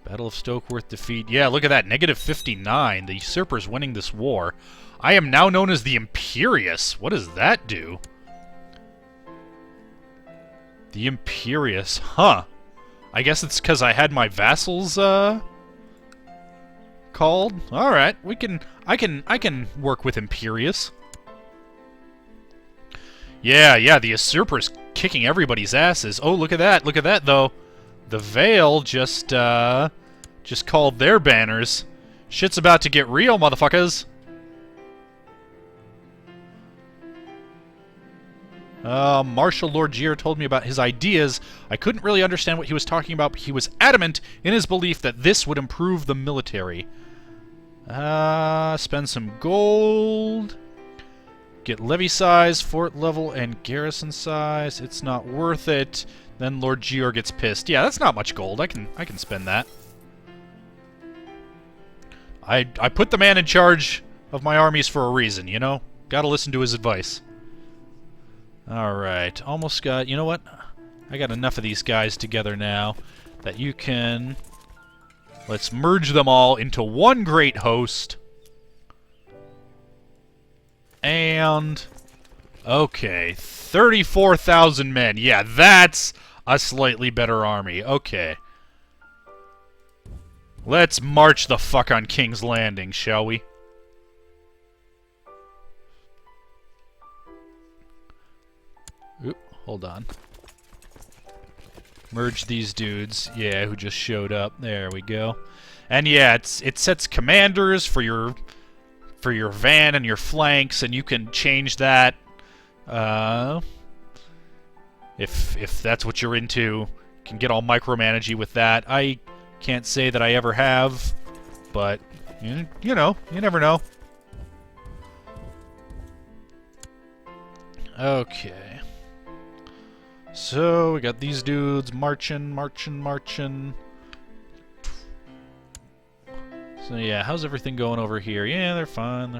S1: Battle of Stokeworth, defeat. Yeah, look at that. -59. The usurper's winning this war. I am now known as the Imperious. What does that do? The Imperious. Huh. I guess it's because I had my vassals, called. Alright, I can work with Imperious. Yeah, the usurper's kicking everybody's asses. Oh, look at that, though. The Veil just called their banners. Shit's about to get real, motherfuckers. Marshal Lord Gier told me about his ideas. I couldn't really understand what he was talking about, but he was adamant in his belief that this would improve the military. Spend some gold. Get levy size, fort level, and garrison size. It's not worth it. Then Lord Gior gets pissed. Yeah, that's not much gold. I can spend that. I put the man in charge of my armies for a reason, you know? Gotta listen to his advice. Alright, almost got... You know what? I got enough of these guys together now that you can... Let's merge them all into one great host. And... Okay, 34,000 men. Yeah, that's a slightly better army. Okay. Let's march the fuck on King's Landing, shall we? Oop, hold on. Merge these dudes, yeah, who just showed up. There we go. And yeah, it sets commanders for your van and your flanks, and you can change that if that's what you're into. You can get all micromanagey with that. I can't say that I ever have, but you know, you never know. Okay. So we got these dudes marching. So yeah, how's everything going over here? Yeah, they're fine,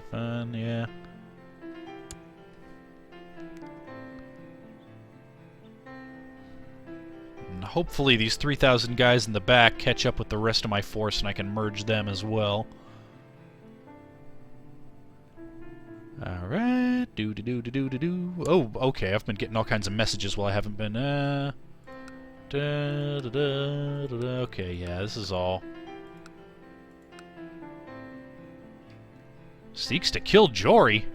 S1: yeah. And hopefully these 3,000 guys in the back catch up with the rest of my force and I can merge them as well. Alright. Do-do-do-do-do-do-do. Oh, okay. I've been getting all kinds of messages while I haven't been... Okay, yeah, this is all... Seeks to kill Jory?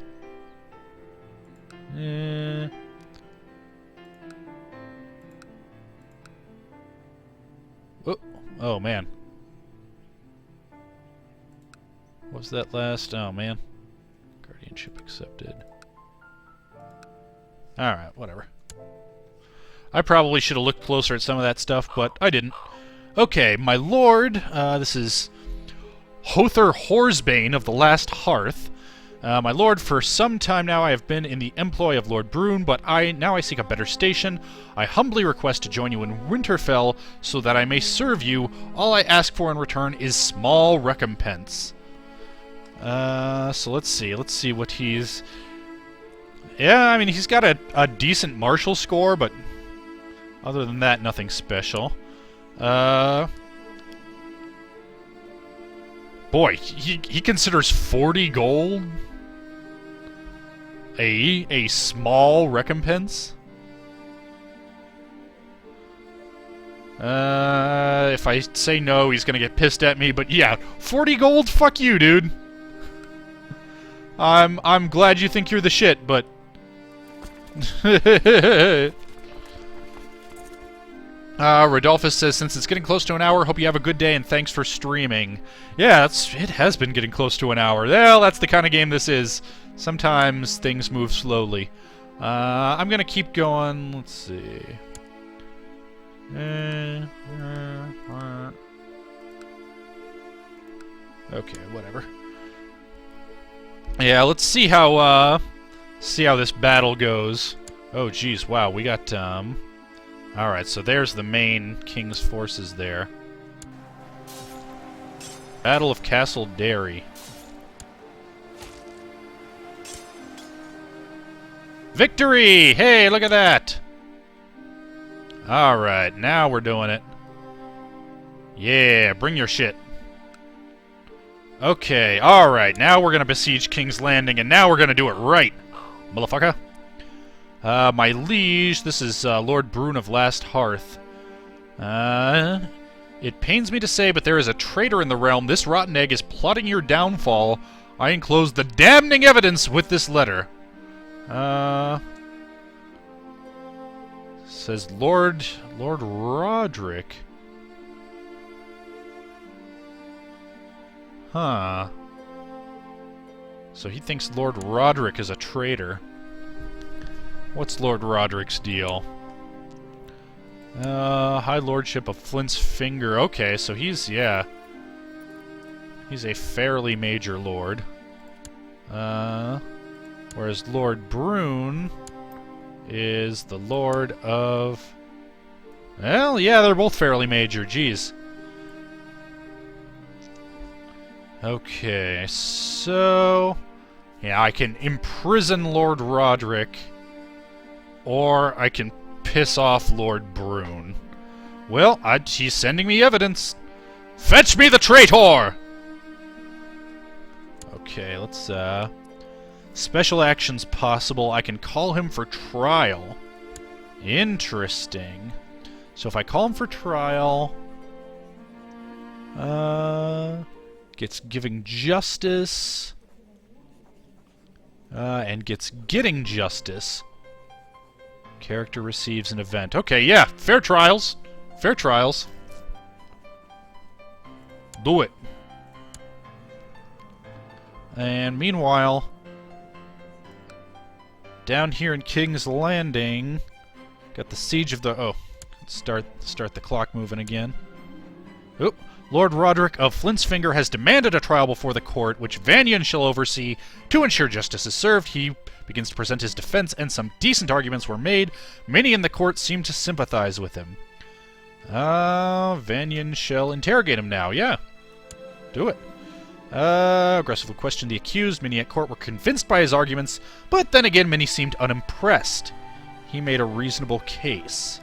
S1: Oh, man. What's that last? Oh, man. Guardianship accepted. Alright, whatever. I probably should have looked closer at some of that stuff, but I didn't. Okay, my lord, this is Hother Horsebane of the Last Hearth. My lord, for some time now I have been in the employ of Lord Brune, but now I seek a better station. I humbly request to join you in Winterfell so that I may serve you. All I ask for in return is small recompense. So let's see. Let's see what he's... Yeah, I mean, he's got a decent martial score, but other than that, nothing special. Boy, he considers 40 gold a small recompense? If I say no, he's gonna get pissed at me, but yeah, 40 gold? Fuck you, dude. I'm glad you think you're the shit, but... Rodolphus says, since it's getting close to an hour, hope you have a good day and thanks for streaming. Yeah, it has been getting close to an hour. Well, that's the kind of game this is. Sometimes things move slowly. I'm gonna keep going. Let's see. Okay, whatever. Yeah, let's see how this battle goes. Oh, geez, wow, we got, Alright, so there's the main King's forces there. Battle of Castle Derry. Victory! Hey, look at that! Alright, now we're doing it. Yeah, bring your shit. Okay, alright, now we're gonna besiege King's Landing, and now we're gonna do it right, motherfucker. My liege, this is Lord Brune of Last Hearth. It pains me to say, but there is a traitor in the realm. This rotten egg is plotting your downfall. I enclose the damning evidence with this letter. Says Lord Roderick. Huh. So he thinks Lord Roderick is a traitor. What's Lord Roderick's deal? High Lordship of Flint's Finger. Okay, so he's, yeah. He's a fairly major lord. Whereas Lord Brune is the Lord of... Well, yeah, they're both fairly major, jeez. Okay, so... Yeah, I can imprison Lord Roderick, or I can piss off Lord Brune. Well, he's sending me evidence. Fetch me the traitor! Okay, let's, Special actions possible. I can call him for trial. Interesting. So if I call him for trial... Gets giving justice... and gets getting justice. Character receives an event. Okay, yeah, fair trials. Fair trials. Do it. And meanwhile, down here in King's Landing, got the siege of the... Oh, let's start the clock moving again. Oop. Lord Roderick of Flint's Finger has demanded a trial before the court, which Vanyan shall oversee. To ensure justice is served, he begins to present his defense, and some decent arguments were made. Many in the court seem to sympathize with him. Vanyan shall interrogate him now. Yeah. Do it. Aggressively questioned the accused. Many at court were convinced by his arguments, but then again many seemed unimpressed. He made a reasonable case.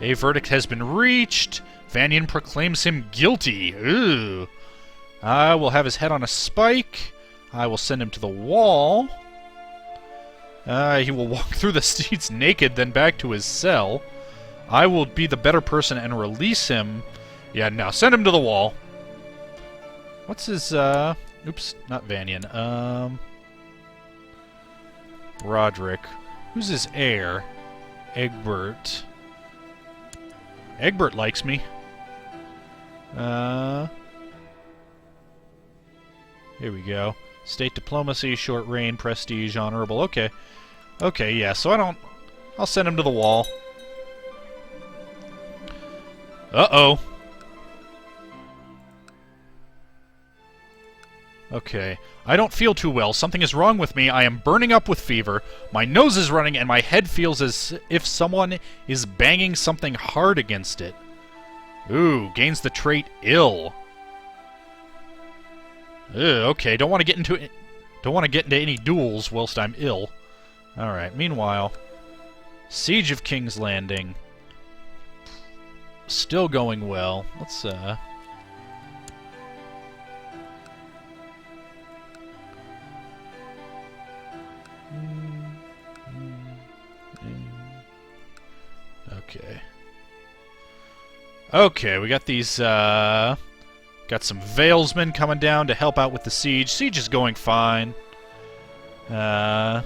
S1: A verdict has been reached. Vanian proclaims him guilty. Ooh. I will have his head on a spike. I will send him to the wall. He will walk through the streets naked, then back to his cell. I will be the better person and release him. Yeah, now send him to the wall. What's his, oops, not Vanian. Roderick. Who's his heir? Egbert. Egbert likes me. Here we go. State diplomacy, short reign, prestige, honorable. Okay. Okay, yeah, so I'll send him to the wall. Uh-oh. Okay. I don't feel too well. Something is wrong with me. I am burning up with fever. My nose is running, and my head feels as if someone is banging something hard against it. Ooh, gains the trait ill. Okay, don't want to get into any duels whilst I'm ill. Alright, meanwhile, Siege of King's Landing. Still going well. Let's, Okay. Okay, we got these, got some Valesmen coming down to help out with the siege. Siege is going fine. The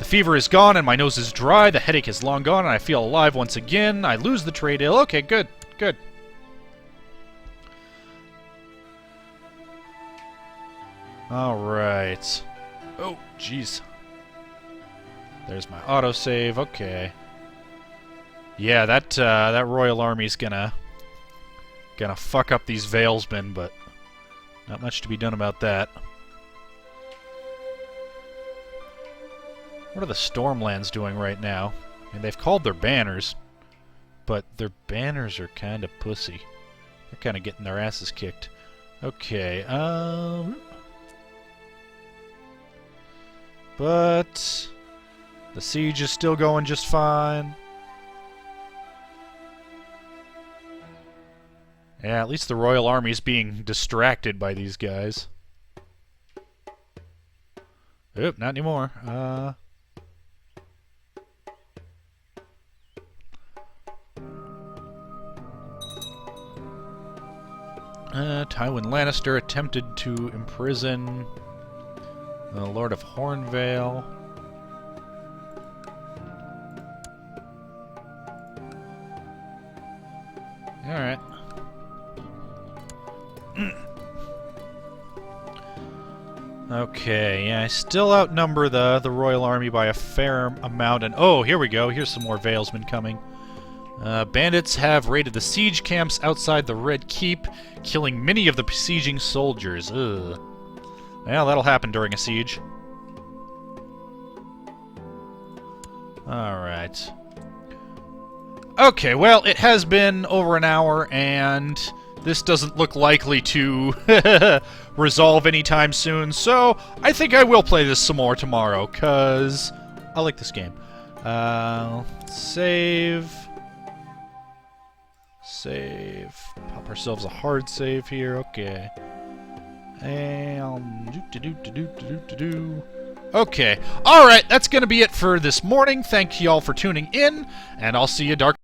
S1: fever is gone and my nose is dry. The headache is long gone and I feel alive once again. I lose the trade ill. Okay, good, good. Alright. Oh, jeez. There's my autosave. Okay. Yeah, that Royal Army's gonna fuck up these Valesmen, but not much to be done about that. What are the Stormlands doing right now? I mean, they've called their banners, but their banners are kind of pussy. They're kind of getting their asses kicked. Okay, but the siege is still going just fine. Yeah, at least the Royal Army's being distracted by these guys. Oop, not anymore. Tywin Lannister attempted to imprison the Lord of Hornvale. Alright. Okay, yeah, I still outnumber the Royal Army by a fair amount, and oh, here we go. Here's some more Valesmen coming. Bandits have raided the siege camps outside the Red Keep, killing many of the besieging soldiers. Ugh. Well, that'll happen during a siege. Alright. Okay, well, it has been over an hour, and this doesn't look likely to resolve anytime soon, so I think I will play this some more tomorrow, because I like this game. Save. Save. Pop ourselves a hard save here, okay. And okay, alright, that's gonna be it for this morning. Thank you all for tuning in, and I'll see you dark